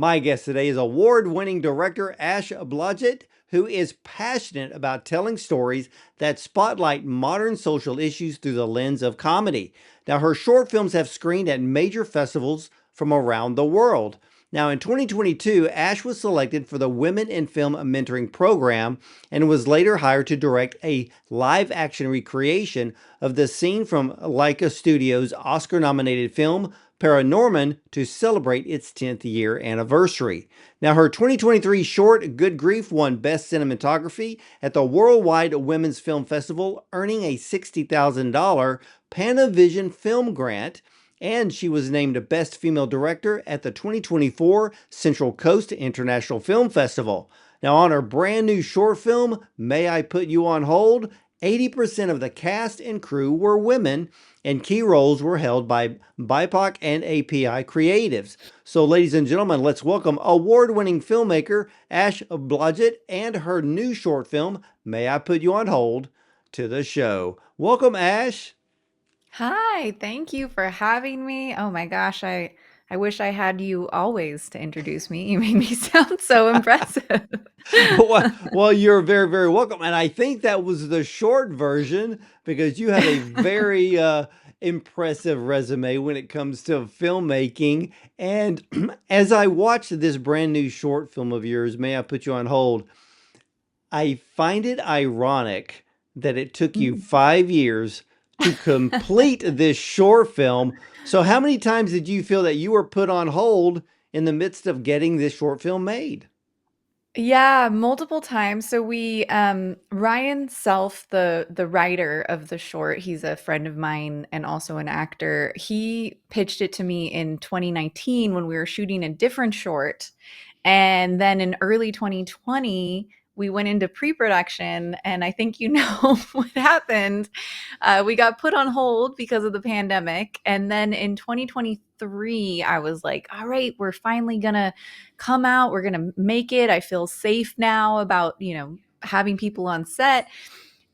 My guest today is award-winning director Ash Blodgett, who is passionate about telling stories that spotlight modern social issues through the lens of comedy. Now, her short films have screened at major festivals from around the world. Now, in 2022, Ash was selected for the Women in Film Mentoring Program and was later hired to direct a live-action recreation of the scene from LAIKA Studios Oscar-nominated film ParaNorman to celebrate its 10th year anniversary. Now, her 2023 short, Good Grief, won Best Cinematography at the Worldwide Women's Film Festival, earning a $60,000 Panavision Film Grant, and she was named Best Female Director at the 2024 Central Coast International Film Festival. Now, on her brand new short film, May I Put You on Hold, 80% of the cast and crew were women, and key roles were held by BIPOC and API creatives. So, ladies and gentlemen, let's welcome award-winning filmmaker Ash Blodgett and her new short film, May I Put You on Hold, to the show. Welcome, Ash. Hi, thank you for having me. Oh my gosh, I wish I had you always to introduce me. You made me sound so impressive. Well, you're very, very welcome. And I think that was the short version because you have a very impressive resume when it comes to filmmaking. And as I watched this brand new short film of yours, May I Put You on Hold, I find it ironic that it took you Mm. 5 years to complete this short film. So, how many times did you feel that you were put on hold in the midst of getting this short film made? Yeah, multiple times. So we Ryan Self, the writer of the short, he's a friend of mine and also an actor. He pitched it to me in 2019 when we were shooting a different short. And then in early 2020, we went into pre-production, and I think you know what happened. We got put on hold because of the pandemic. And then in 2023, I was like, all right, we're finally gonna come out. We're gonna make it. I feel safe now about, having people on set.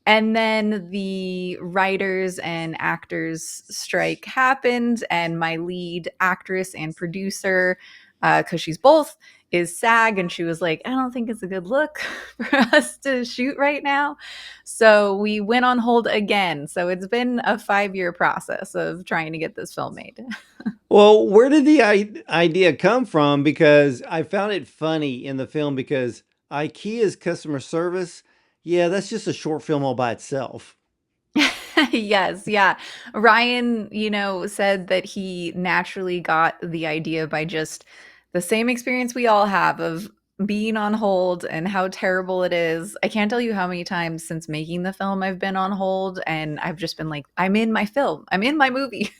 And then the writers and actors strike happened, and my lead actress and producer, because she's both, is SAG, and she was like, I don't think it's a good look for us to shoot right now. So we went on hold again. So it's been a 5-year process of trying to get this film made. Well, where did the idea come from? Because I found it funny in the film because IKEA's customer service, yeah, that's just a short film all by itself. Yes, yeah. Ryan, said that he naturally got the idea by just the same experience we all have of being on hold and how terrible it is. I can't tell you how many times since making the film I've been on hold, and I've just been like, I'm in my film, I'm in my movie.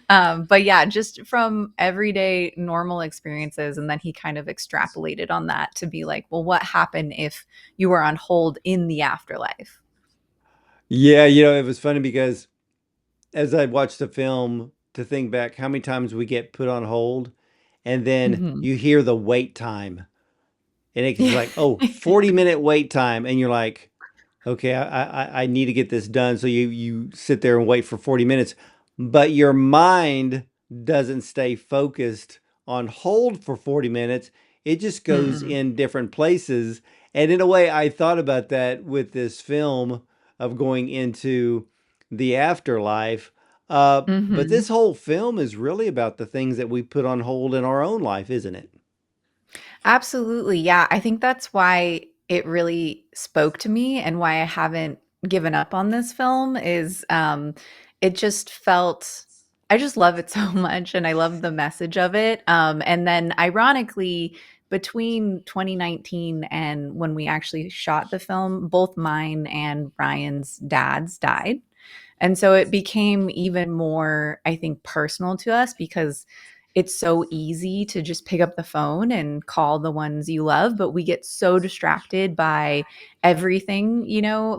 But yeah, just from everyday normal experiences. And then he kind of extrapolated on that to be like, well, what happened if you were on hold in the afterlife? Yeah, it was funny because as I watched the film to think back how many times we get put on hold and then Mhm. you hear the wait time and it's Yeah. like, oh, 40-minute wait time. And you're like, okay, I need to get this done. So you sit there and wait for 40 minutes, but your mind doesn't stay focused on hold for 40 minutes. It just goes Mm-mm. in different places. And in a way, I thought about that with this film of going into the afterlife. But Mhm. this whole film is really about the things that we put on hold in our own life, isn't it? Absolutely. Yeah. I think that's why it really spoke to me and why I haven't given up on this film is it just felt I just love it so much and I love the message of it. And then ironically, between 2019 and when we actually shot the film, both mine and Ryan's dads died. And so it became even more, I think, personal to us because it's so easy to just pick up the phone and call the ones you love, but we get so distracted by everything,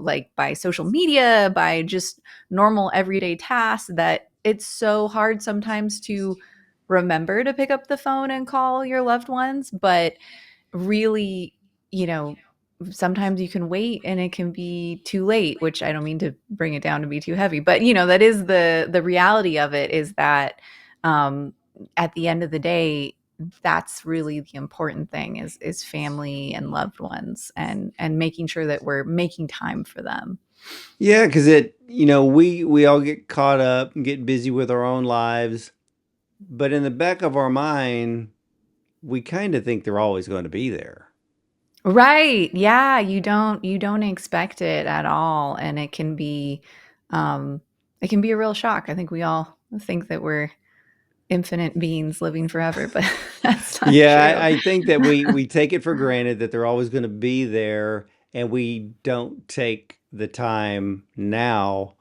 like by social media, by just normal everyday tasks that it's so hard sometimes to remember to pick up the phone and call your loved ones. But really, you know, sometimes you can wait and it can be too late, which I don't mean to bring it down to be too heavy, but that is the reality of it is that um at the end of the day, that's really the important thing is family and loved ones, and making sure that we're making time for them. Yeah, because we all get caught up and get busy with our own lives, but in the back of our mind, we kind of think they're always going to be there. Right. Yeah, you don't expect it at all, and um it can be a real shock. I think we all think that we're infinite beings living forever, but that's not Yeah, true. I think that we take it for granted that they're always going to be there, and we don't take the time now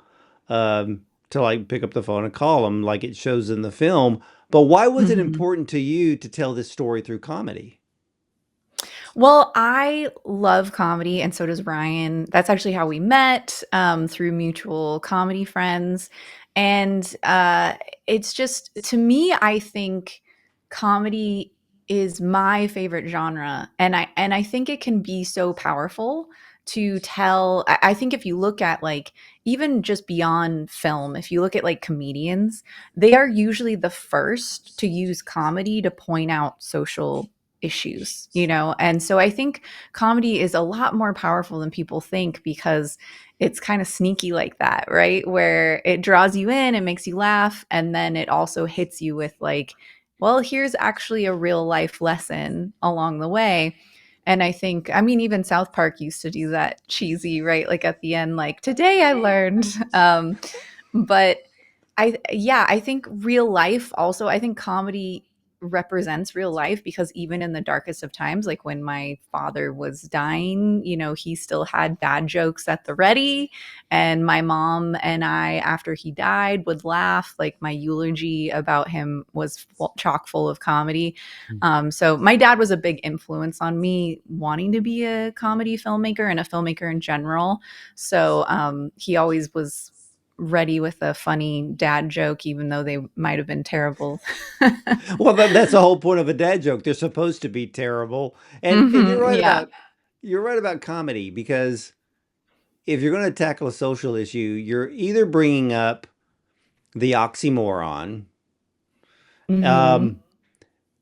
to like pick up the phone and call them like it shows in the film. But why was it Mhm. important to you to tell this story through comedy? Well, I love comedy, and so does Ryan. That's actually how we met, through mutual comedy friends. And it's just, to me, I think comedy is my favorite genre, and I think it can be so powerful to tell. I think if you look at, like, even just beyond film, if you look at like comedians, they are usually the first to use comedy to point out social issues, you know? And so I think comedy is a lot more powerful than people think, because it's kind of sneaky like that, right? Where it draws you in, it makes you laugh, and then it also hits you with, like, well, here's actually a real life lesson along the way. And I think, I mean, even South Park used to do that cheesy, right? Like at the end, like, today I learned. But yeah, I think real life also, I think comedy represents real life, because even in the darkest of times, like when my father was dying, he still had dad jokes at the ready. And my mom and I, after he died, would laugh. Like, my eulogy about him was chock full of comedy. So my dad was a big influence on me wanting to be a comedy filmmaker and a filmmaker in general. So he always was ready with a funny dad joke, even though they might have been terrible. Well, that's the whole point of a dad joke. They're supposed to be terrible. And Yeah. you're right about comedy, because if you're going to tackle a social issue, you're either bringing up the oxymoron, Hmm. um,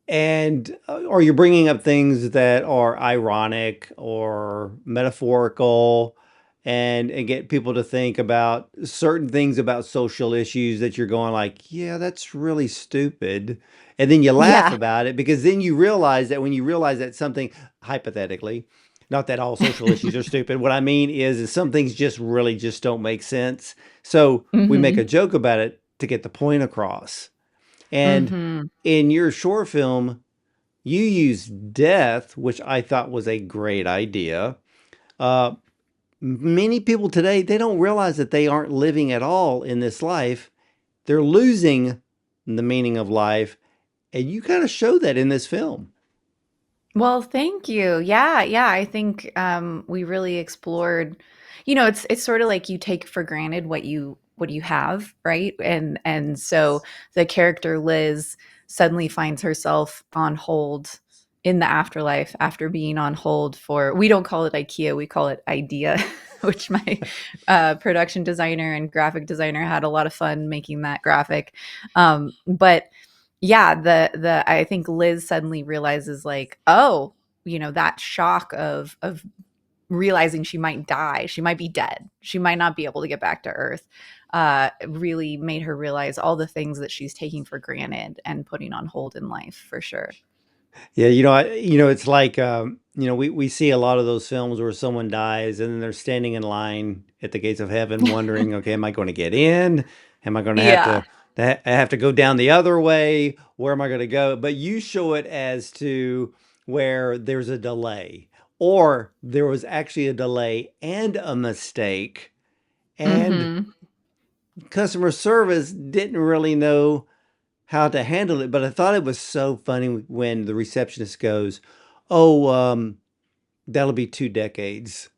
and or you're bringing up things that are ironic or metaphorical, and get people to think about certain things about social issues that you're going like, yeah, that's really stupid. And then you laugh Yeah. about it, because then you realize that when you realize that something, hypothetically, not that all social issues are stupid. What I mean is some things just really just don't make sense. So we make a Hmm. joke about it to get the point across. And Hmm. in your short film, you use death, which I thought was a great idea. Uh, Many people today, they don't realize that they aren't living at all in this life. They're losing the meaning of life. And you kind of show that in this film. Well, thank you. Yeah, yeah. I think we really explored. It's sort of like you take for granted what you have, right? And so the character Liz suddenly finds herself on hold in the afterlife, after being on hold for, we don't call it IKEA, we call it IDEA, which my production designer and graphic designer had a lot of fun making that graphic. But yeah, the I think Liz suddenly realizes, like, oh, that shock of realizing she might die, she might be dead, she might not be able to get back to Earth, really made her realize all the things that she's taking for granted and putting on hold in life, for sure. Yeah, it's like we see a lot of those films where someone dies and then they're standing in line at the gates of heaven, wondering, okay, am I going to get in? Am I going to have Yeah. to I have to go down the other way? Where am I going to go? But you show it as to where there's a delay, or there was actually a delay and a mistake, and Hmm. customer service didn't really know how to handle it. But I thought it was so funny when the receptionist goes, "Oh, that'll be 2 decades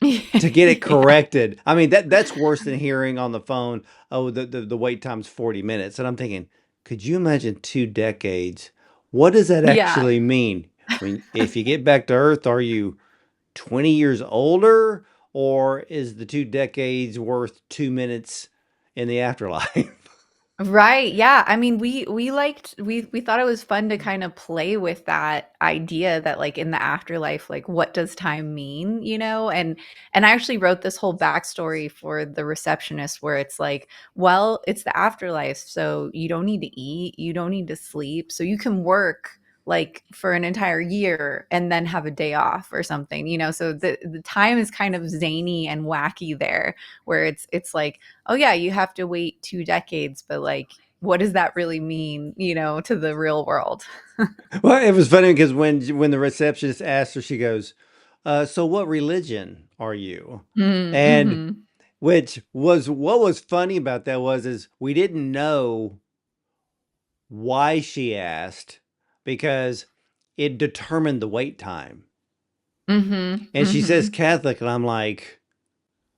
to get it Yeah. corrected." I mean, that's worse than hearing on the phone, "Oh, the wait time's 40 minutes." And I'm thinking, could you imagine 2 decades? What does that Yeah. actually mean? When if you get back to Earth, are you 20 years older, or is the 2 decades worth 2 minutes in the afterlife? Right. Yeah. I mean, we liked we thought it was fun to kind of play with that idea that like in the afterlife, like what does time mean, you know? And I actually wrote this whole backstory for the receptionist where it's like, well, it's the afterlife, so you don't need to eat, you don't need to sleep, so you can work like for an entire year and then have a day off or something, you know? So the time is kind of zany and wacky there, where it's like, oh yeah, you have to wait 2 decades, but like, what does that really mean, you know, to the real world? Well, it was funny because when the receptionist asked her, she goes, "So what religion are you?" And Mm-hmm. which was what was funny about that was is we didn't know why she asked because it determined the wait time. Mm-hmm. And she says Mm-hmm. Catholic, and I'm like,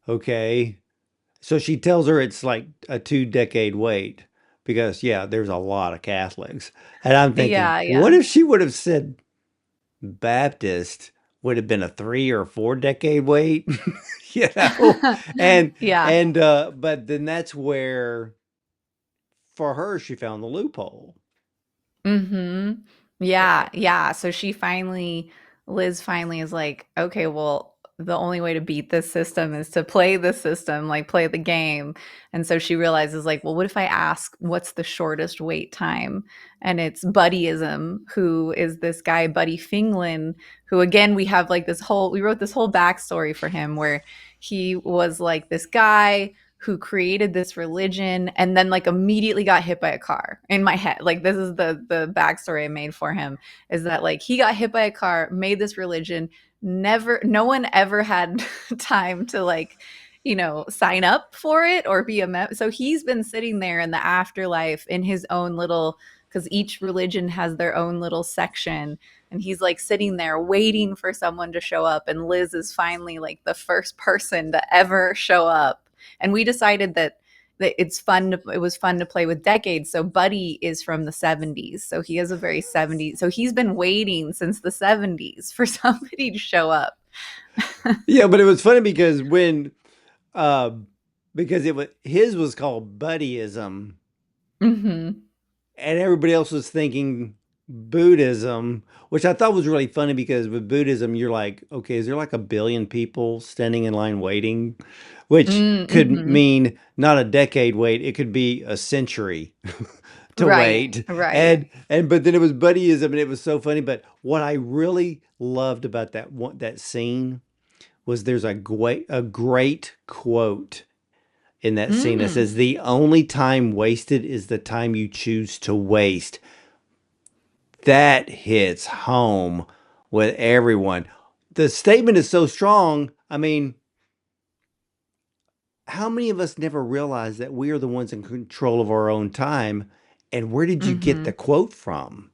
okay. So she tells her it's like a 2 decade wait because yeah, there's a lot of Catholics. And I'm thinking, Yeah, what yeah. if she would have said Baptist would have been a 3 or 4 decade wait, you know? And Yeah. but then that's where for her she found the loophole. Mhm. Yeah, yeah. So Liz finally is like, okay, well, the only way to beat this system is to play the system, like play the game. And so she realizes, like, well, what if I ask what's the shortest wait time? And it's Buddyism, who is this guy, Buddy Finglin, who again, we wrote this whole backstory for him where he was like this guy who created this religion and then like immediately got hit by a car. In my head, like this is the backstory I made for him, is that like he got hit by a car, made this religion, never no one ever had time to like, you know, sign up for it or be a so he's been sitting there in the afterlife in his own little, because each religion has their own little section, and he's like sitting there waiting for someone to show up, and Liz is finally like the first person to ever show up. And we decided that it was fun to play with decades. So Buddy is from the 70s, so he has a very 70s, so he's been waiting since the 70s for somebody to show up. Yeah, but it was funny uh because it was his was called buddyism Mm-hmm. and everybody else was thinking Buddhism, which I thought was really funny because with Buddhism, you're like, okay, is there like a billion people standing in line waiting? Which could Mm-hmm. mean not a decade wait, it could be a century to Right, wait. right. And but then it was buddyism and it was so funny. But what I really loved about that scene was there's a great quote in that scene that Mm. says the only time wasted is the time you choose to waste. That hits home with everyone. The statement is so strong. I mean, how many of us never realize that we are the ones in control of our own time? And where did you get the Mm-hmm. quote from?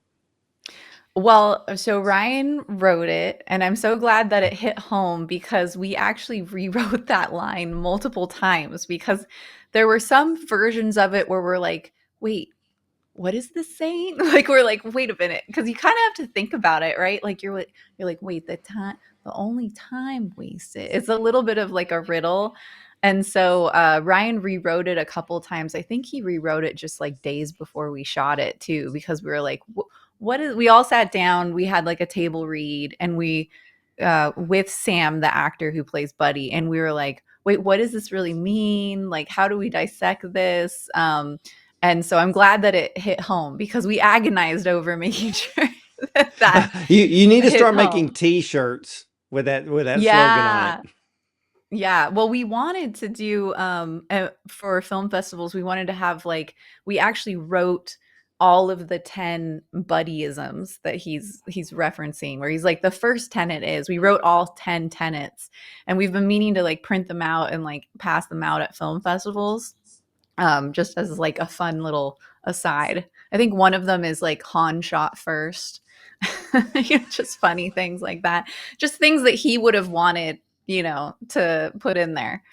Well, so Ryan wrote it, and I'm so glad that it hit home because we actually rewrote that line multiple times, because there were some versions of it where we're like, wait, what is this saying? Like we're like, wait a minute, because you kind of have to think about it, right? Like you're like, wait, the only time wasted. It's a little bit of like a riddle. And so Ryan rewrote it a couple times. I think he rewrote it just like days before we shot it too, because we were like, what is, we all sat down, we had like a table read, and we with Sam, the actor who plays Buddy, and we were like, wait, what does this really mean? Like, how do we dissect this? And so I'm glad that it hit home because we agonized over making sure that You need to hit start making home. T-shirts with that slogan on it. Yeah. Yeah. Well, we wanted to do for film festivals, we wanted to have like, we actually wrote all of the 10 buddyisms that he's referencing, where he's like, the first tenet is, we wrote all 10 tenets, and we've been meaning to like print them out and like pass them out at film festivals, just as like a fun little aside. I think one of them is like Han shot first. You know, just funny things like that. Just things that he would have wanted, you know, to put in there.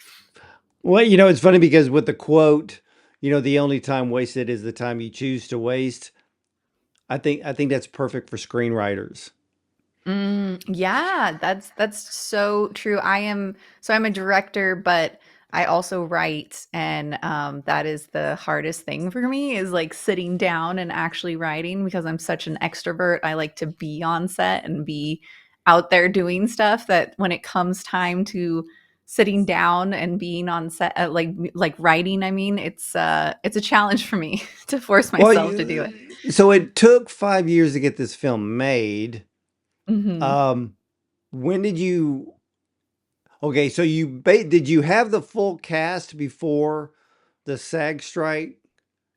Well, it's funny because with the quote, the only time wasted is the time you choose to waste. I think that's perfect for screenwriters. Yeah, that's so true. I'm a director, but I also write, and that is the hardest thing for me is like sitting down and actually writing because I'm such an extrovert. I like to be on set and be out there doing stuff that when it comes time to sitting down and being on set, like writing, I mean, it's a challenge for me to force Well, myself to do it. so it took 5 years to get this film made. Hmm. Um, when did you? Okay, so did you have the full cast before the SAG strike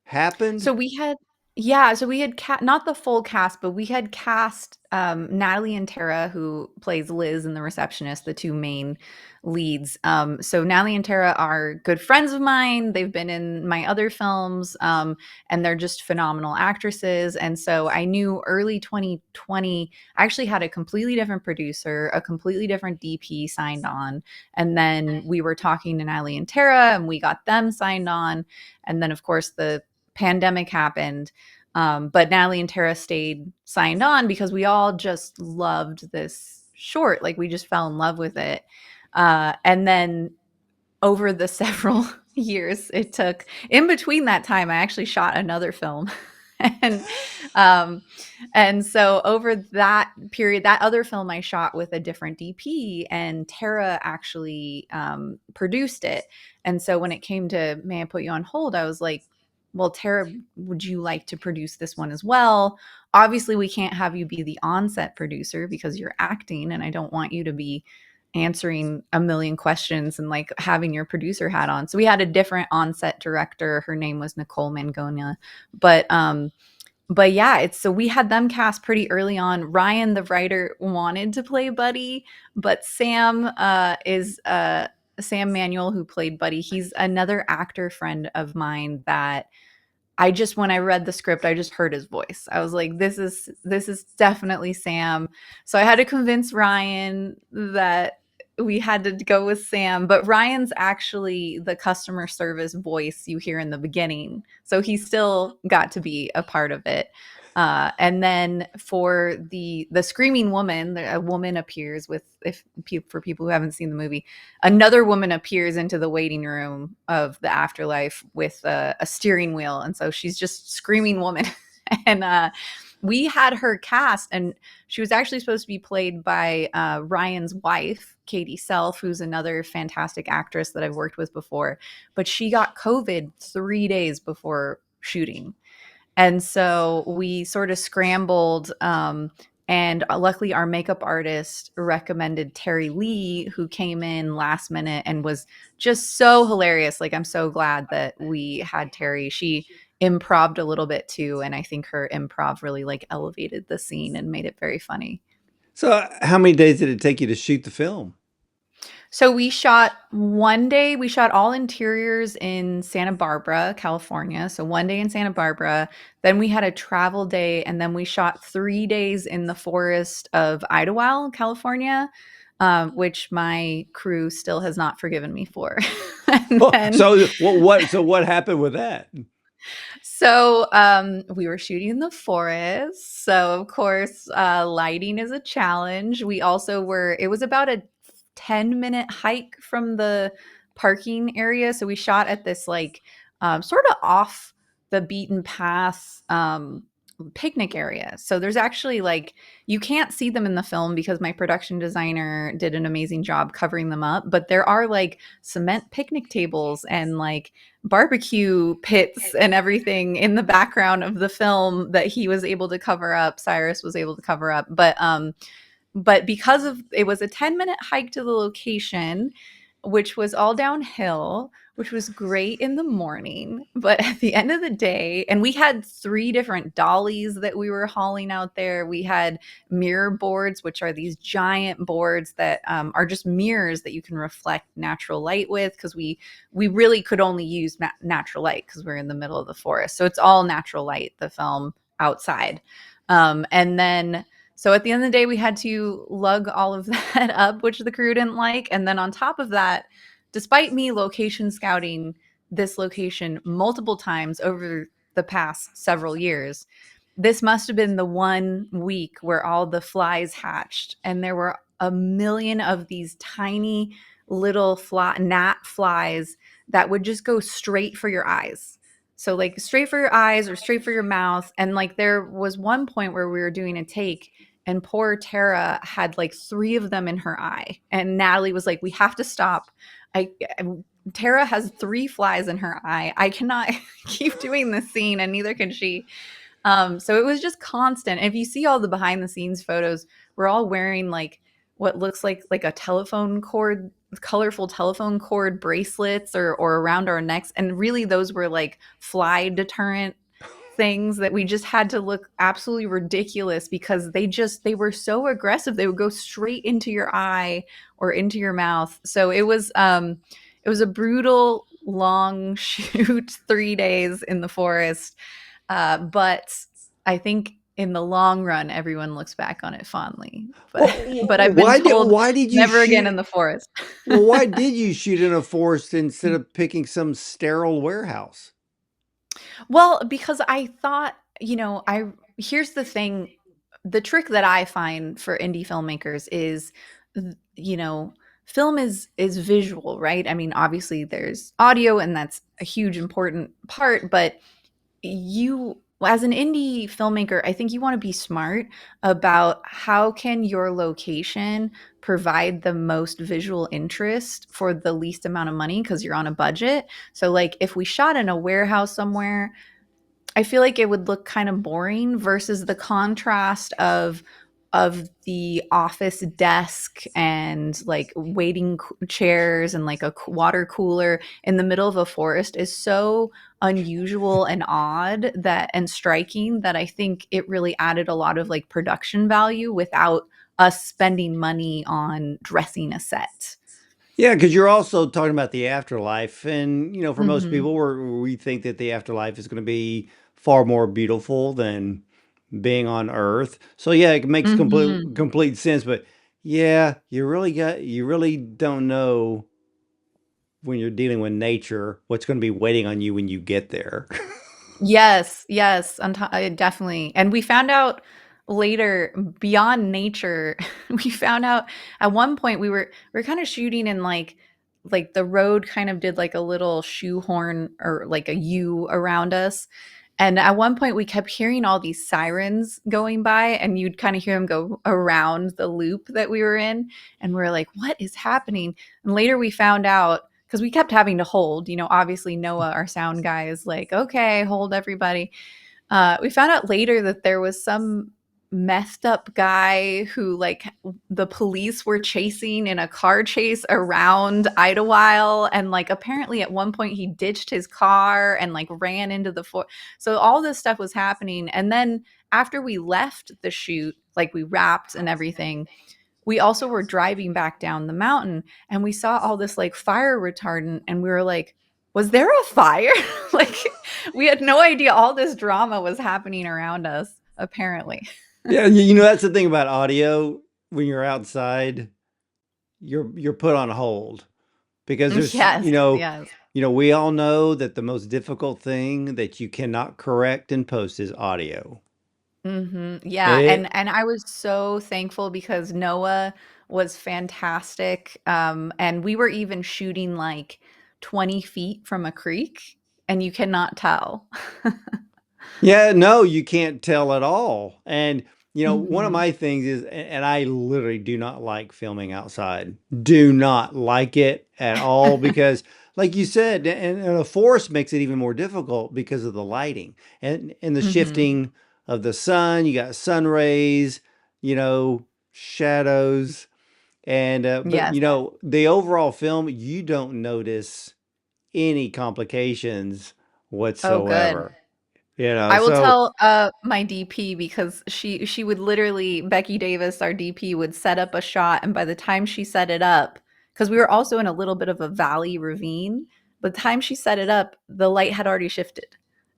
happened? So we had yeah, so we had not the full cast, but we had cast Natalie and Tara, who plays Liz and the receptionist, the two main leads. So Natalie and Tara are good friends of mine. They've been in my other films, and they're just phenomenal actresses. And so I knew early 2020, I actually had a completely different producer, a completely different DP signed on, and then we were talking to Natalie and Tara, and we got them signed on. And then, of course, the pandemic happened. But Natalie and Tara stayed signed on because we all just loved this short. Like we just fell in love with it. And then over the several years it took, in between that time, I actually shot another film. and um and so over that period, that other film I shot with a different DP, and Tara actually produced it. And so when it came to May I Put You on Hold, I was like, well, Tara, would you like to produce this one as well? Obviously we can't have you be the onset producer because you're acting, and I don't want you to be answering a million questions and like having your producer hat on. So we had a different onset director. Her name was Nicole Mangona. But yeah, it's so we had them cast pretty early on. Ryan, the writer, wanted to play Buddy, but Sam Manuel, who played Buddy. He's another actor friend of mine that I just, when I read the script, I just heard his voice. I was like, this is definitely Sam. So I had to convince Ryan that we had to go with Sam, but Ryan's actually the customer service voice you hear in the beginning. So he still got to be a part of it. And then for the screaming woman, a woman appears with, if for people who haven't seen the movie, another woman appears into the waiting room of the afterlife with a steering wheel, and so she's just screaming woman. and we had her cast, and she was actually supposed to be played by Ryan's wife, Katie Self, who's another fantastic actress that I've worked with before, but she got COVID 3 days before shooting. And so we sort of scrambled. And luckily, our makeup artist recommended Terry Lee, who came in last minute and was just so hilarious. Like, I'm so glad that we had Terry. She improved a little bit too. And I think her improv really like elevated the scene and made it very funny. So, how many days did it take you to shoot the film? So we shot one day, we shot all interiors in Santa Barbara, California. So one day in Santa Barbara, then we had a travel day, and then we shot 3 days in the forest of Idyllwild, California, which my crew still has not forgiven me for. and Oh, then so what happened with that? We were shooting in the forest. So of course, lighting is a challenge. We also were, it was about a 10-minute hike from the parking area. So we shot at this like sort of off the beaten path picnic area. So there's actually like, you can't see them in the film because my production designer did an amazing job covering them up, but there are like cement picnic tables and like barbecue pits and everything in the background of the film that he was able to cover up. Cyrus was able to cover up. But because of, it was a 10-minute hike to the location, which was all downhill, which was great in the morning, but at the end of the day, and we had 3 different dollies that we were hauling out there. We had mirror boards, which are these giant boards that are just mirrors that you can reflect natural light with, because we really could only use natural light because we're in the middle of the forest. So it's all natural light, the film outside. And then so at the end of the day, we had to lug all of that up, which the crew didn't like. And then on top of that, despite me location scouting this location multiple times over the past several years, this must have been the one week where all the flies hatched. And there were a million of these tiny little gnat flies that would just go straight for your eyes. So like straight for your eyes or straight for your mouth. And like there was one point where we were doing a take and poor Tara had like three of them in her eye. And Natalie was like, we have to stop. I Tara has three flies in her eye. I cannot keep doing this scene, and neither can she. So it was just constant. If you see all the behind the scenes photos, we're all wearing like what looks like a telephone cord, colorful telephone cord bracelets or around our necks. And really those were like fly deterrent things that we just had to look absolutely ridiculous because they were so aggressive. They would go straight into your eye or into your mouth. So it was a brutal long shoot, 3 days in the forest. But I think in the long run, everyone looks back on it fondly. But Well, but I've been told why did you never again shoot? in the forest. Well, why did you shoot in a forest instead of picking some sterile warehouse? Well, because I thought, I here's the thing, the trick that I find for indie filmmakers is, you know, film is visual, right? I mean, obviously there's audio and that's a huge important part, but you as an indie filmmaker, I think you want to be smart about how can your location provide the most visual interest for the least amount of money because you're on a budget. So like if we shot in a warehouse somewhere, I feel like it would look kind of boring versus the contrast of the office desk and like waiting chairs and like a water cooler in the middle of a forest is so unusual and odd that and striking that I think it really added a lot of like production value without us spending money on dressing a set. Yeah, because you're also talking about the afterlife, and for most Mhm. people, we think that the afterlife is going to be far more beautiful than being on Earth. So yeah, it makes Mhm. complete sense. But yeah, you really don't know when you're dealing with nature what's going to be waiting on you when you get there. Yes, yes, definitely. And we found out later beyond nature, we found out at one point we were kind of shooting in like the road kind of did like a little shoehorn or like a U around us. And at one point we kept hearing all these sirens going by and you'd kind of hear them go around the loop that we were in and we're like, what is happening? And later we found out because we kept having to hold, obviously Noah, our sound guy, is like, okay, hold everybody. We found out later that there was some messed up guy who like the police were chasing in a car chase around Idlewild, and like apparently at one point he ditched his car and like ran into the so all this stuff was happening. And then after we left the shoot, like we wrapped and everything, we also were driving back down the mountain and we saw all this like fire retardant and we were like, was there a fire? Like we had no idea all this drama was happening around us apparently. Yeah, that's the thing about audio. When you're outside, you're put on hold because there's Yes, yes. we all know that the most difficult thing that you cannot correct in post is audio. Yeah, It and I was so thankful because Noah was fantastic. And we were even shooting like 20 feet from a creek and you cannot tell. Yeah, no, you can't tell at all. And one of Mhm. my things is, and I literally do not like filming outside. Do not like it at all because, like you said, and a forest makes it even more difficult because of the lighting and the Mhm. shifting of the sun. You got sun rays, shadows, and but Yes. the overall film, you don't notice any complications Oh, good. whatsoever. I will So. tell, my DP because she would literally Becky Davis, our DP, would set up a shot, and by the time she set it up, because we were also in a little bit of a valley ravine, by the time she set it up, the light had already shifted.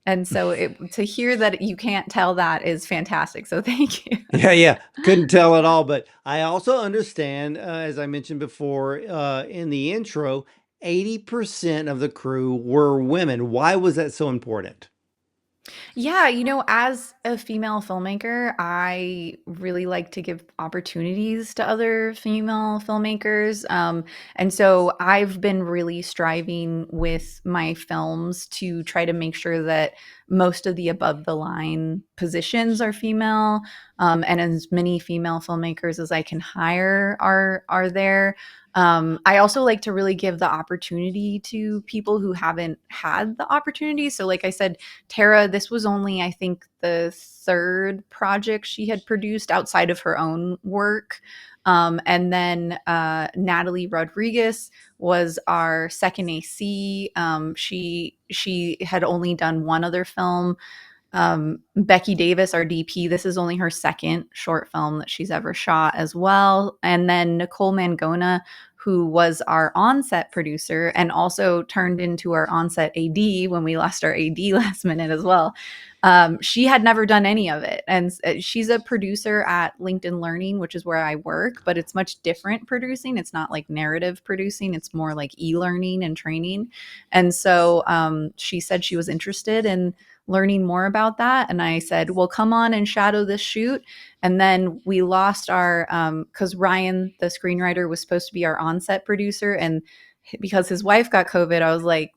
And so to hear that you can't tell that is fantastic. So thank you. Yeah, yeah, couldn't tell at all. But I also understand, as I mentioned before in the intro, 80% of the crew were women. Why was that so important? Yeah, as a female filmmaker, I really like to give opportunities to other female filmmakers. And so I've been really striving with my films to try to make sure that most of the above the line positions are female, and as many female filmmakers as I can hire are there. I also like to really give the opportunity to people who haven't had the opportunity. So, like I said, Tara, this was only, I think, the third project she had produced outside of her own work. And then Natalie Rodriguez was our second AC. She had only done one other film. Becky Davis, our DP, this is only her second short film that she's ever shot as well. And then Nicole Mangona, who was our on-set producer and also turned into our on-set AD when we lost our AD last minute as well. She had never done any of it. And she's a producer at LinkedIn Learning, which is where I work, but it's much different producing. It's not like narrative producing, it's more like e-learning and training. And so she said she was interested in learning more about that. And I said, well, come on and shadow this shoot. And then we lost our, because Ryan, the screenwriter, was supposed to be our on-set producer. And because his wife got COVID, I was like,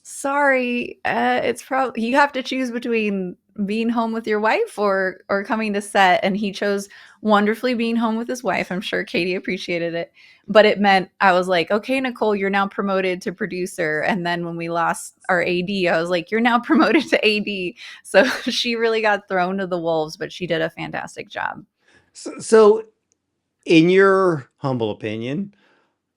sorry, it's probably, you have to choose between being home with your wife or coming to set. And he chose wonderfully being home with his wife. I'm sure Katie appreciated it, but it meant I was like, okay, Nicole, you're now promoted to producer. And then when we lost our AD, I was like, you're now promoted to AD. So she really got thrown to the wolves, but she did a fantastic job. So, in your humble opinion,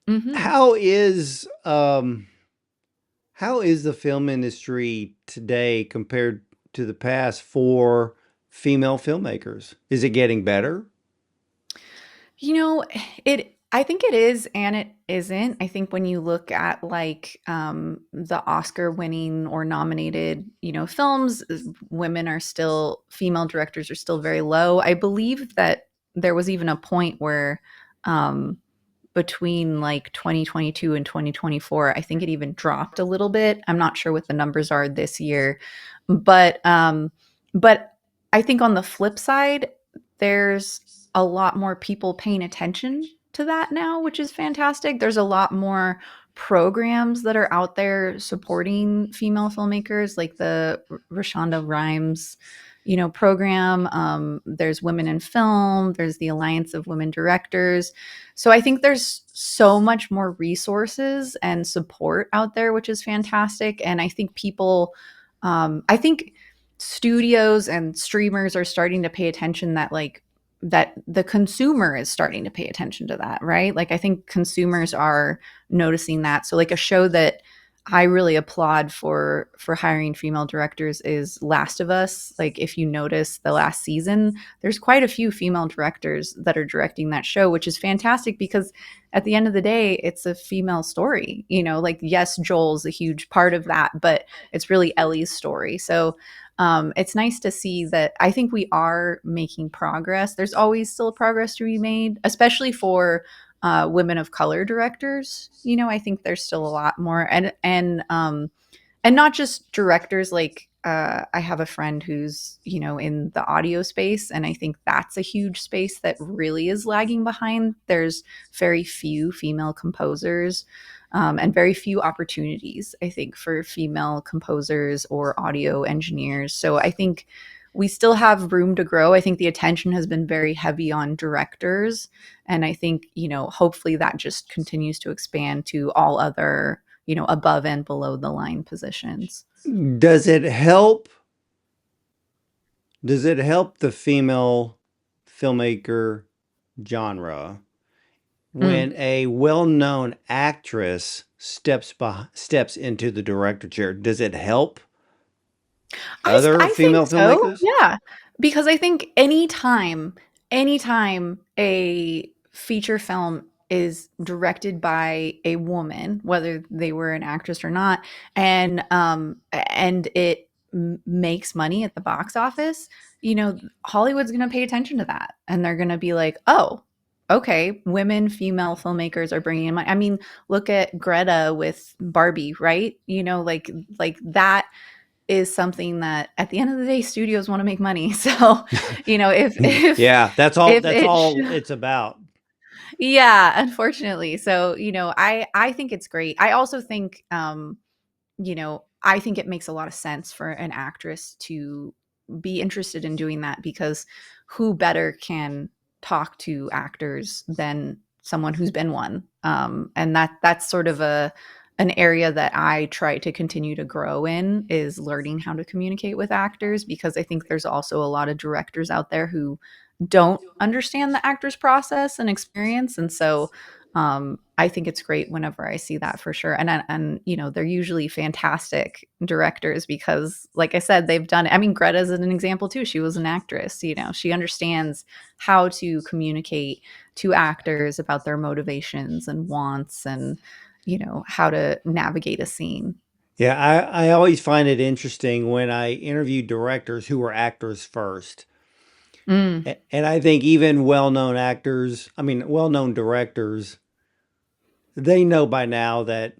Hmm. how is how is the film industry today compared to the past for female filmmakers? Is it getting better? You know, it I think it is and it isn't. I think when you look at like the Oscar winning or nominated, films, women are still female directors are still very low. I believe that there was even a point where um between like 2022 and 2024, I think it even dropped a little bit. I'm not sure what the numbers are this year, but but I think on the flip side, there's a lot more people paying attention to that now, which is fantastic. There's a lot more programs that are out there supporting female filmmakers, like the Rashonda Rhimes, program. There's Women in Film. There's the Alliance of Women Directors. So I think there's so much more resources and support out there, which is fantastic. And I think I think studios and streamers are starting to pay attention that the consumer is starting to pay attention to that, right? Like I think consumers are noticing that. So like a show that I really applaud for hiring female directors is Last of Us. Like if you notice the last season, there's quite a few female directors that are directing that show, which is fantastic because at the end of the day, it's a female story. Like yes, Joel's a huge part of that, but it's really Ellie's story. So it's nice to see that. I think we are making progress. There's always still progress to be made, especially for women of color directors. I think there's still a lot more, and not just directors. Like I have a friend who's in the audio space, and I think that's a huge space that really is lagging behind. There's very few female composers, and very few opportunities, I think, for female composers or audio engineers. So I think we still have room to grow. I think the attention has been very heavy on directors. And I think, hopefully that just continues to expand to all other, above and below the line positions. Does it help? Does it help the female filmmaker genre Mm. when a well-known actress steps into the director chair? Does it help other I think female so. filmmakers? Yeah. Because I think anytime a feature film is directed by a woman, whether they were an actress or not, and it makes money at the box office, Hollywood's going to pay attention to that, and they're going to be like, "Oh, okay, women, female filmmakers are bringing in money." I mean, look at Greta with Barbie, right? Like that is something that at the end of the day studios want to make money. So, Yeah, if that's it all it's about. yeah, unfortunately. So, I think it's great. I also think I think it makes a lot of sense for an actress to be interested in doing that, because who better can talk to actors than someone who's been one? And that's sort of an area that I try to continue to grow in, is learning how to communicate with actors, because I think there's also a lot of directors out there who don't understand the actor's process and experience. And so I think it's great whenever I see that, for sure. And they're usually fantastic directors because, like I said, they've done it. I mean, Greta's an example too. She was an actress. She understands how to communicate to actors about their motivations and wants, and how to navigate a scene. Yeah, I always find it interesting when I interview directors who were actors first. Mm, And I think even well-known actors, I mean, well-known directors, they know by now that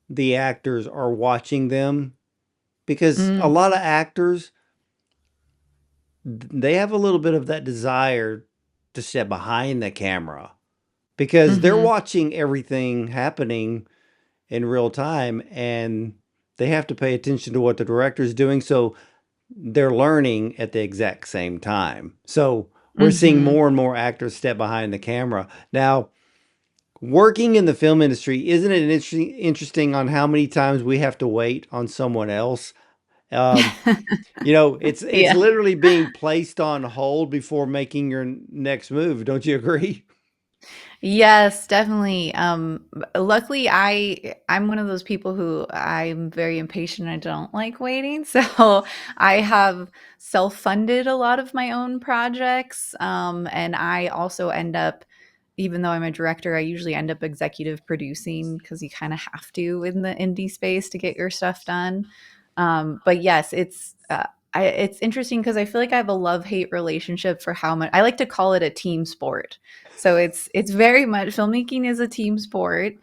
the actors are watching them, because a mm, lot of actors, they have a little bit of that desire to step behind the camera because they're mm-hmm, watching everything happening in real time, and they have to pay attention to what the director's doing. So they're learning at the exact same time. So we're seeing mm-hmm. more and more actors step behind the camera. Now, working in the film industry, isn't it interesting on how many times we have to wait on someone else? Um, it's Yeah. literally being placed on hold before making your next move. Don't you agree? Yes, definitely. Luckily, I'm one of those people who I'm very impatient. I don't like waiting, so I have self-funded a lot of my own projects. And I also end up, even though I'm a director, I usually end up executive producing, because you kind of have to in the indie space to get your stuff done. But yes, it's interesting because I feel like I have a love-hate relationship for how much I like to call it a team sport. So it's very much, filmmaking is a team sport,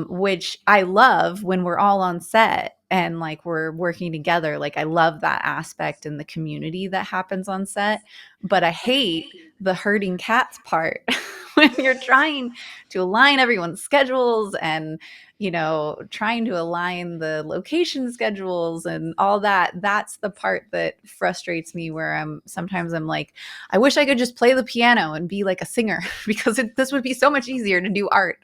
which I love when we're all on set and like we're working together. Like I love that aspect and the community that happens on set, but I hate the herding cats part when you're trying to align everyone's schedules and trying to align the location schedules and all that. That's the part that frustrates me, where I'm like, I wish I could just play the piano and be like a singer because this would be so much easier to do art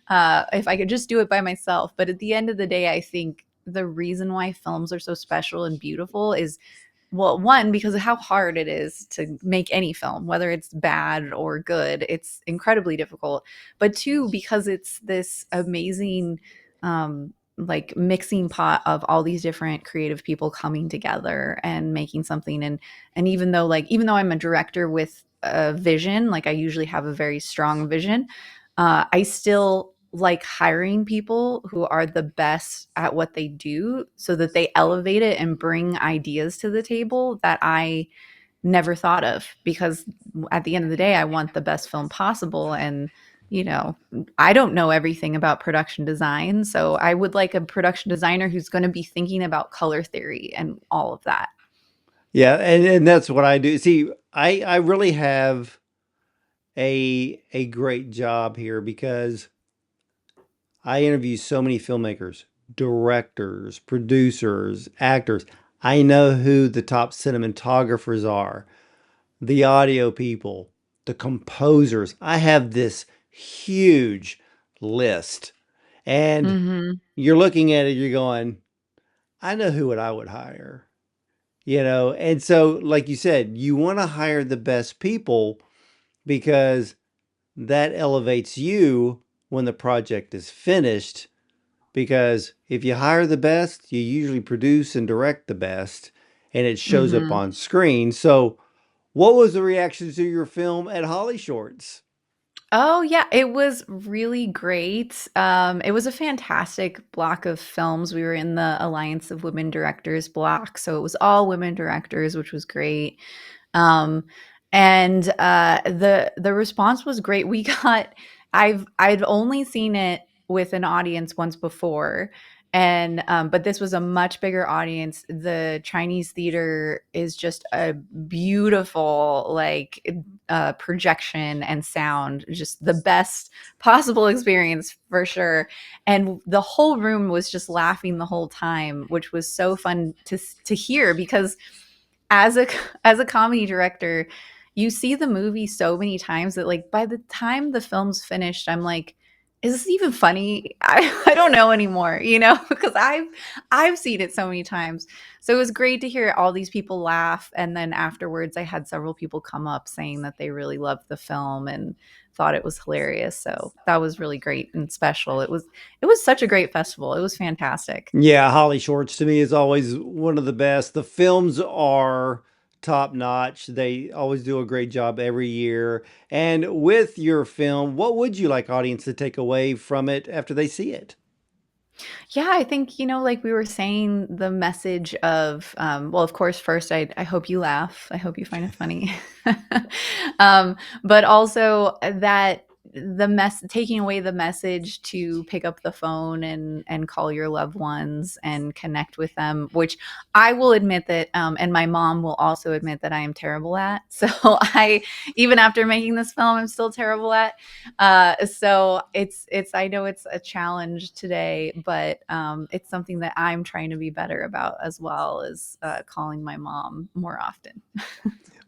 if I could just do it by myself. But at the end of the day, I think the reason why films are so special and beautiful is, well, one, because of how hard it is to make any film, whether it's bad or good. It's incredibly difficult. But two, because it's this amazing like mixing pot of all these different creative people coming together and making something. And even though I'm a director with a vision, like I usually have a very strong vision, I still like hiring people who are the best at what they do, so that they elevate it and bring ideas to the table that I never thought of. Because at the end of the day, I want the best film possible. And, you know, I don't know everything about production design. So I would like a production designer who's going to be thinking about color theory and all of that. Yeah, and that's what I do. See, I really have a great job here because I interview so many filmmakers, directors, producers, actors. I know who the top cinematographers are, the audio people, the composers. I have this huge list. And Mm-hmm. you're looking at it, you're going, I know who I would hire. And so like you said, you want to hire the best people because that elevates you when the project is finished, because if you hire the best, you usually produce and direct the best, and it shows up Mm-hmm. on screen. So what was the reaction to your film at Holly Shorts? Oh yeah, it was really great. It was a fantastic block of films. We were in the Alliance of Women Directors block, so it was all women directors, which was great. Um, and the response was great. I'd only seen it with an audience once before, and but this was a much bigger audience. The Chinese theater is just a beautiful, like, projection and sound, just the best possible experience for sure. And the whole room was just laughing the whole time, which was so fun to hear, because as a as a comedy director, you see the movie so many times that, like, by the time the film's finished, I'm like, is this even funny? I don't know anymore, because I've seen it so many times. So it was great to hear all these people laugh, and then afterwards I had several people come up saying that they really loved the film and thought it was hilarious. So that was really great and special. It was such a great festival. It was fantastic. Yeah, Holly Shorts to me is always one of the best. The films are top notch. They always do a great job every year. And with your film, what would you like audience to take away from it after they see it? Yeah, I think, like we were saying, the message of, well, of course, first, I hope you laugh. I hope you find it funny. But also that taking away the message to pick up the phone and call your loved ones and connect with them, which I will admit that, and my mom will also admit that I am terrible at. So even after making this film, I'm still terrible at. So I know it's a challenge today, but it's something that I'm trying to be better about, as well as calling my mom more often,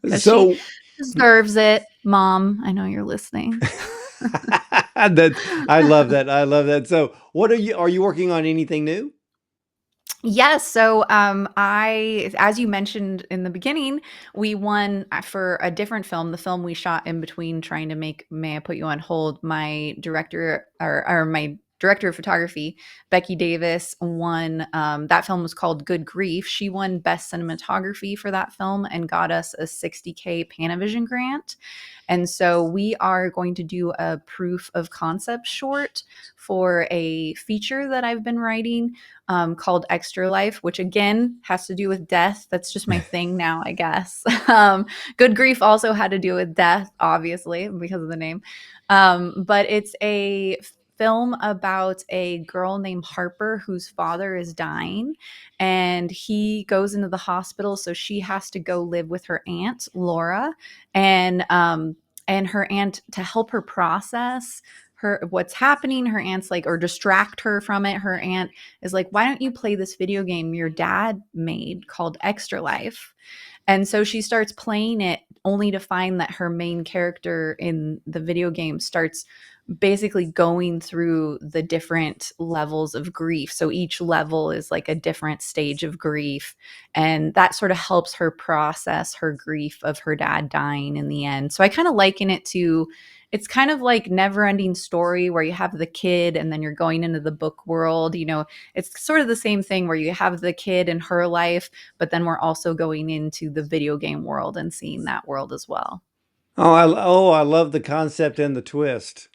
because she So deserves it. Mom, I know you're listening. that I love that. I love that. So what are you working on anything new? Yes. So, as you mentioned in the beginning, we won for a different film, the film we shot in between trying to make May I Put You on Hold. My director, or my director of photography, Becky Davis, won. That film was called Good Grief. She won Best Cinematography for that film and got us a 60K Panavision grant. And so we are going to do a proof of concept short for a feature that I've been writing, called Extra Life, which again has to do with death. That's just my thing now, I guess. Good Grief also had to do with death, obviously, because of the name. But it's a film about a girl named Harper whose father is dying, and he goes into the hospital, so she has to go live with her aunt Laura, and her aunt, to help her process her what's happening. Her aunt's like, or distract her from it, her aunt is like, why don't you play this video game your dad made called Extra Life? And so she starts playing it, only to find that her main character in the video game starts basically going through the different levels of grief. So each level is like a different stage of grief. And that sort of helps her process her grief of her dad dying in the end. So I kind of liken it to, it's kind of like Never Ending Story, where you have the kid and then you're going into the book world. It's sort of the same thing, where you have the kid and her life, but then we're also going into the video game world and seeing that world as well. Oh, I love the concept and the twist.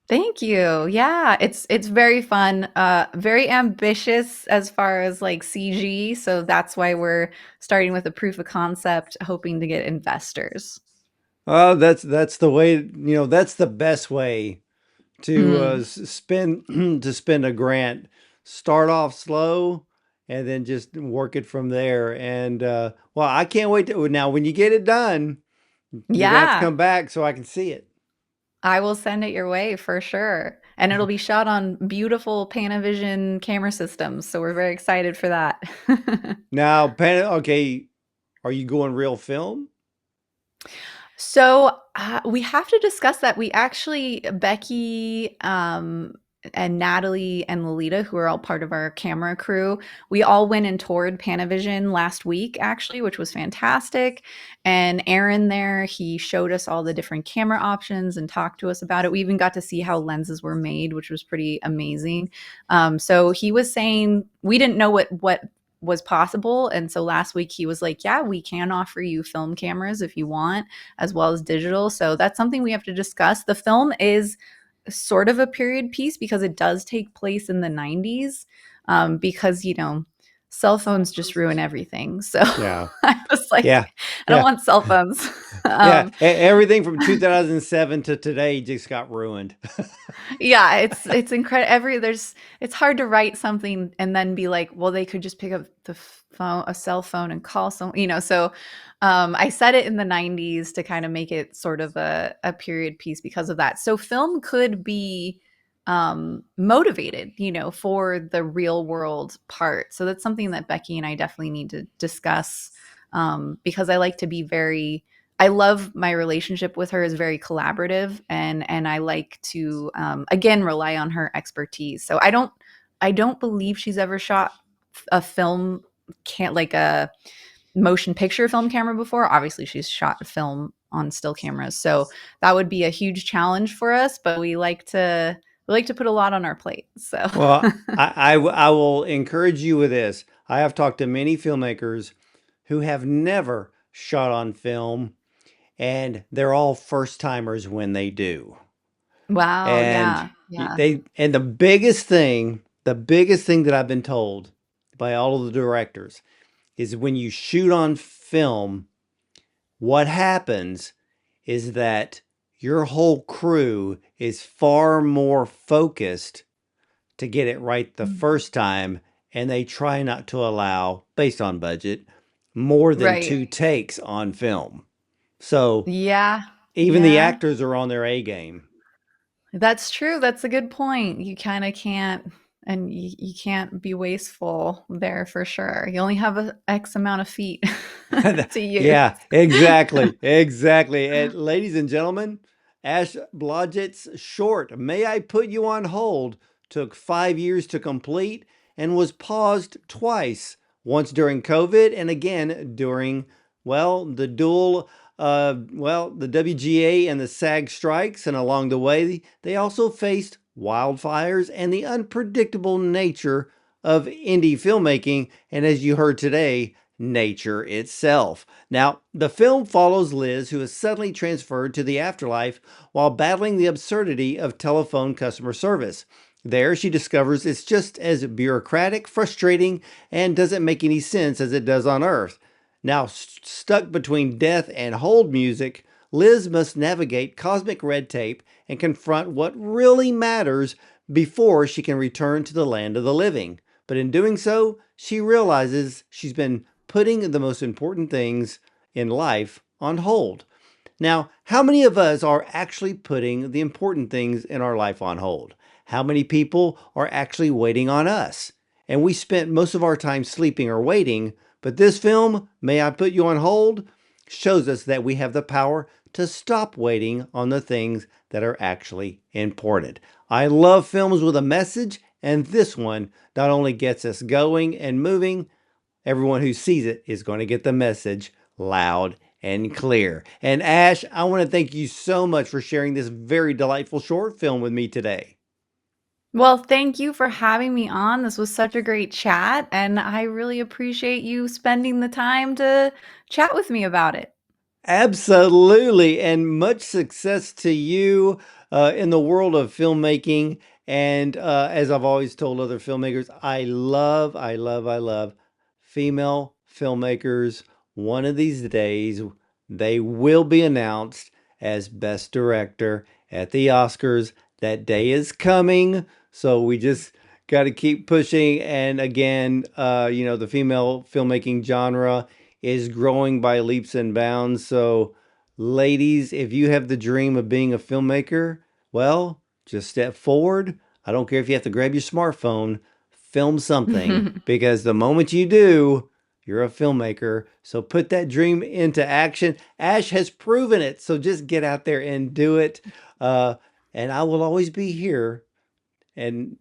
Thank you. Yeah, it's very fun, very ambitious as far as like CG, so that's why we're starting with a proof of concept, hoping to get investors. Oh, that's the way, that's the best way to Mm, spend to spend a grant. Start off slow and then just work it from there. And well, I can't wait to now when you get it done, you're gonna have to yeah, come back so I can see it. I will send it your way for sure, and it'll be shot on beautiful Panavision camera systems, so we're very excited for that. Now, okay, are you going real film? So, we have to discuss that. We actually, Becky, and Natalie and Lolita, who are all part of our camera crew, we all went and toured Panavision last week, actually, which was fantastic. And Aaron there, he showed us all the different camera options and talked to us about it. We even got to see how lenses were made, which was pretty amazing. So he was saying we didn't know what was possible, and so last week he was like, yeah, we can offer you film cameras if you want, as well as digital. So that's something we have to discuss. The film is sort of a period piece because it does take place in the 90s, because, cell phones just ruin everything. So Yeah. I was Yeah. like, I don't Yeah. want cell phones. Yeah. um, Everything from 2007 to today just got ruined. yeah, it's incredible. It's hard to write something and then be like, well, they could just pick up the phone, a cell phone, and call someone. So I said it in the 90s to kind of make it sort of a period piece because of that. So film could be motivated, for the real world part. So that's something that Becky and I definitely need to discuss, because I like to be very, I love my relationship with her is very collaborative, and I like to again rely on her expertise. So I don't believe she's ever shot a film, can't like a motion picture film camera before. Obviously, she's shot film on still cameras, so that would be a huge challenge for us. But we like to put a lot on our plate. So Well, I will encourage you with this. I have talked to many filmmakers who have never shot on film, and they're all first timers when they do. wow, And yeah, yeah. the biggest thing that I've been told by all of the directors is when you shoot on film, what happens is that your whole crew is far more focused to get it right the Mm. first time, and they try not to allow, based on budget, more than Right. two takes on film. So Yeah. even the Yeah. actors are on their A game. That's true. That's a good point. You kind of can't, and you can't be wasteful there for sure. You only have a X amount of feet to use. Yeah, exactly. Exactly. And ladies and gentlemen, Ash Blodgett's short, May I Put You on Hold, took 5 years to complete and was paused twice, once during COVID and again during, well, the WGA and the SAG strikes. And along the way, they also faced wildfires and the unpredictable nature of indie filmmaking. And as you heard today, nature itself. Now, the film follows Liz, who is suddenly transferred to the afterlife while battling the absurdity of telephone customer service. There, she discovers it's just as bureaucratic, frustrating, and doesn't make any sense as it does on Earth. Now, stuck between death and hold music, Liz must navigate cosmic red tape and confront what really matters before she can return to the land of the living. But in doing so, she realizes she's been putting the most important things in life on hold. Now, how many of us are actually putting the important things in our life on hold? How many people are actually waiting on us? And we spent most of our time sleeping or waiting, but this film, May I Put You on Hold, shows us that we have the power to stop waiting on the things that are actually important. I love films with a message, and this one not only gets us going and moving, everyone who sees it is going to get the message loud and clear. And Ash, I want to thank you so much for sharing this very delightful short film with me today. Well, thank you for having me on. This was such a great chat, and I really appreciate you spending the time to chat with me about it. Absolutely. And much success to you in the world of filmmaking. And as I've always told other filmmakers, I love female filmmakers. One of these days, they will be announced as Best Director at the Oscars. That day is coming. So we just got to keep pushing. And again, the female filmmaking genre is growing by leaps and bounds. So, ladies, if you have the dream of being a filmmaker, well, just step forward. I don't care if you have to grab your smartphone, film something, because the moment you do, you're a filmmaker. So put that dream into action. Ash has proven it. So just get out there and do it. Uh, and I will always be here, and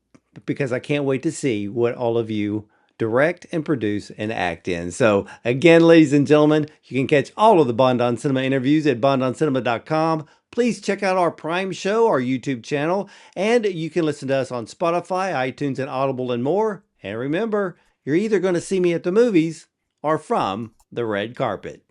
because I can't wait to see what all of you direct and produce and act in. So again, ladies and gentlemen, you can catch all of the Bond on Cinema interviews at bondoncinema.com. Please check out our Prime show, our YouTube channel, and you can listen to us on Spotify, iTunes, and Audible and more. And remember, you're either going to see me at the movies or from the red carpet.